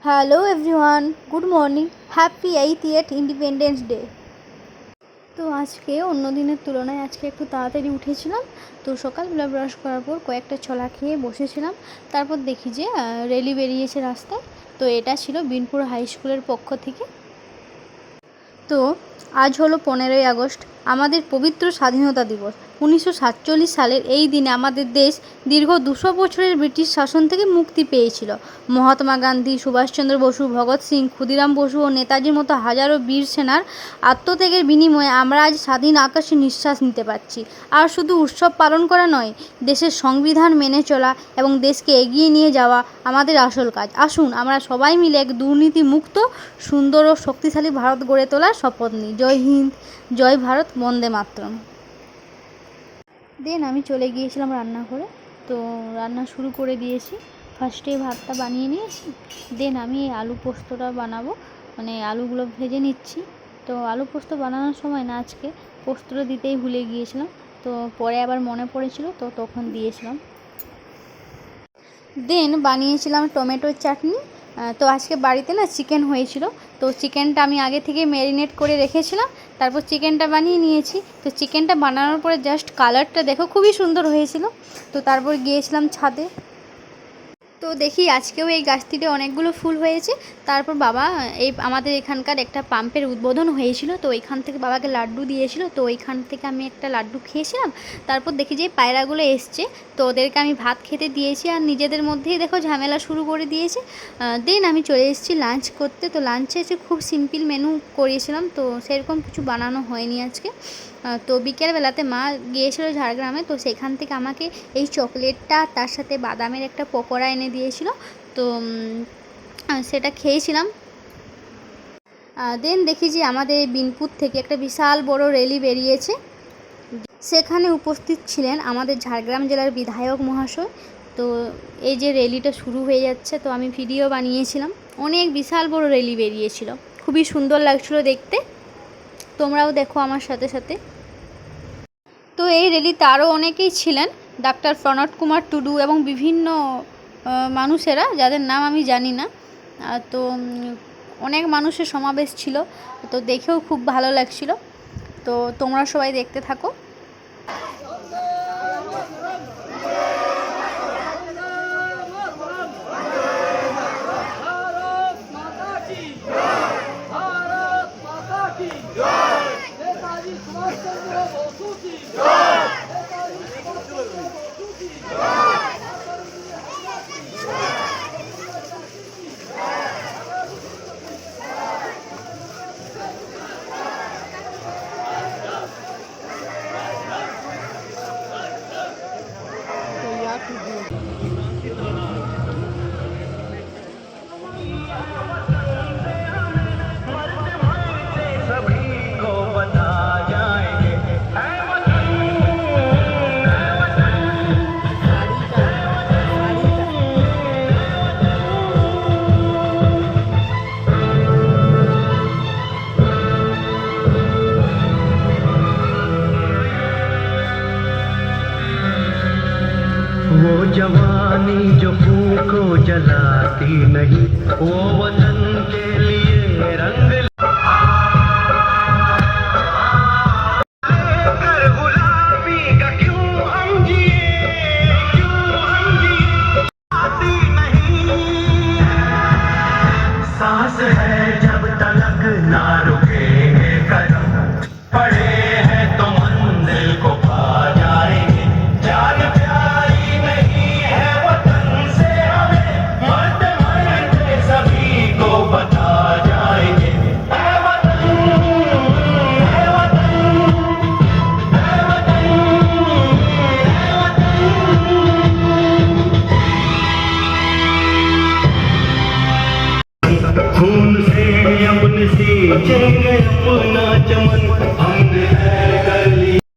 Hello everyone, good morning, happy 8th independence day. তো আজকে অন্য দিনের তুলনায় আজকে একটু তাড়াতাড়ি উঠেছিলাম। তো সকালবেলা ব্রাশ করার পর কয়েকটা ছলা খেয়ে বসেছিলাম। তারপর দেখি যে র্যালি বেরিয়েছে রাস্তায়। তো এটা ছিল বিনপুর হাই স্কুলের পক্ষ থেকে। তো আজ হলো 15ই আগস্ট, আমাদের পবিত্র স্বাধীনতা দিবস। 1947 সালের এই দিনে আমাদের দেশ দীর্ঘ 200 বছরের ব্রিটিশ শাসন থেকে মুক্তি পেয়েছিল। মহাত্মা গান্ধী, সুভাষচন্দ্র বসু, ভগৎ সিং, ক্ষুদিরাম বসু ও নেতাজির মতো হাজারো বীর সেনার আত্মত্যাগের বিনিময়ে আমরা আজ স্বাধীন আকাশে নিঃশ্বাস নিতে পারছি। আর শুধু উৎসব পালন করা নয়, দেশের সংবিধান মেনে চলা এবং দেশকে এগিয়ে নিয়ে যাওয়া আমাদের আসল কাজ। আসুন আমরা সবাই মিলে এক দুর্নীতিমুক্ত, সুন্দর ও শক্তিশালী ভারত গড়ে তোলার শপথ নিই। জয় হিন্দ, জয় ভারত, বন্দে মাতরম। দেন আমি চলে গিয়েছিলাম রান্নাঘরে। তো রান্না শুরু করে দিয়েছি। ফার্স্টে ভাতটা বানিয়ে নিয়েছি। দেন আমি আলু পোস্তটা বানাবো, মানে আলুগুলো ভেজে নিচ্ছি। তো আলু পোস্ত বানানোর সময় না আজকে পোস্তটা দিতেই ভুলে গিয়েছিলাম। তো পরে আবার মনে পড়েছিল, তো তখন দিয়েছিলাম। দেন বানিয়েছিলাম টমেটোর চাটনি। তো আজকে বাড়িতে না চিকেন হয়েছিল। তো চিকেনটা আমি আগে থেকে ম্যারিনেট করে রেখেছিলাম। তারপর চিকেনটা বানিয়ে নিয়েছি। তো চিকেনটা বানানোর পরে জাস্ট কালারটা দেখো খুবই সুন্দর হয়েছিল। তো তারপর গিয়েছিলাম ছাদে। তো দেখি আজকেও এই গাছটিতে অনেকগুলো ফুল হয়েছে। তারপর বাবা এই আমাদের এখানকার একটা পাম্পের উদ্বোধন হয়েছিল, তো ওইখান থেকে বাবাকে লাড্ডু দিয়েছিল। তো ওইখান থেকে আমি একটা লাড্ডু খেয়েছিলাম। তারপর দেখি যে পায়রাগুলো এসছে, তো ওদেরকে আমি ভাত খেতে দিয়েছি আর নিজেদের মধ্যেই দেখো ঝামেলা শুরু করে দিয়েছে। দেন আমি চলে এসেছি লাঞ্চ করতে। তো লাঞ্চে এসে খুব সিম্পল মেনু করিয়েছিলাম, তো সেরকম কিছু বানানো হয়নি আজকে। তো বিকেলবেলাতে মা গিয়েছিল ঝাড়গ্রামে, তো সেখান থেকে আমাকে এই চকলেটটা তার সাথে বাদামের একটা পকোড়া এনে দিয়েছিল। তো সেটা খেয়েছিলাম। দেন দেখি যে আমাদের বিনপুর থেকে একটা বিশাল বড় র্যালি বেরিয়েছে। সেখানে উপস্থিত ছিলেন আমাদের ঝাড়গ্রাম জেলার বিধায়ক মহাশয়। তো এই যে র্যালিটা শুরু হয়ে যাচ্ছে, তো আমি ভিডিও বানিয়েছিলাম। অনেক বিশাল বড় র্যালি বেরিয়েছিল, খুবই সুন্দর লাগছিল দেখতে। তোমরাও দেখো আমার সাথে সাথে। তো এই র্যালিতে আরও অনেকেই ছিলেন, ডাক্তার প্রণব কুমার টুডু এবং বিভিন্ন মানুষেরা, যাদের নাম আমি জানি না। তো অনেক মানুষের সমাবেশ ছিল, তো দেখেও খুব ভালো লাগছিল। তো তোমরা সবাই দেখতে থাকো। वो जवानी जो फूको जलाती नहीं, वो वतन के लिए रंग लेकर गुलाबी का क्यों हम जिए आती नहीं। सांस है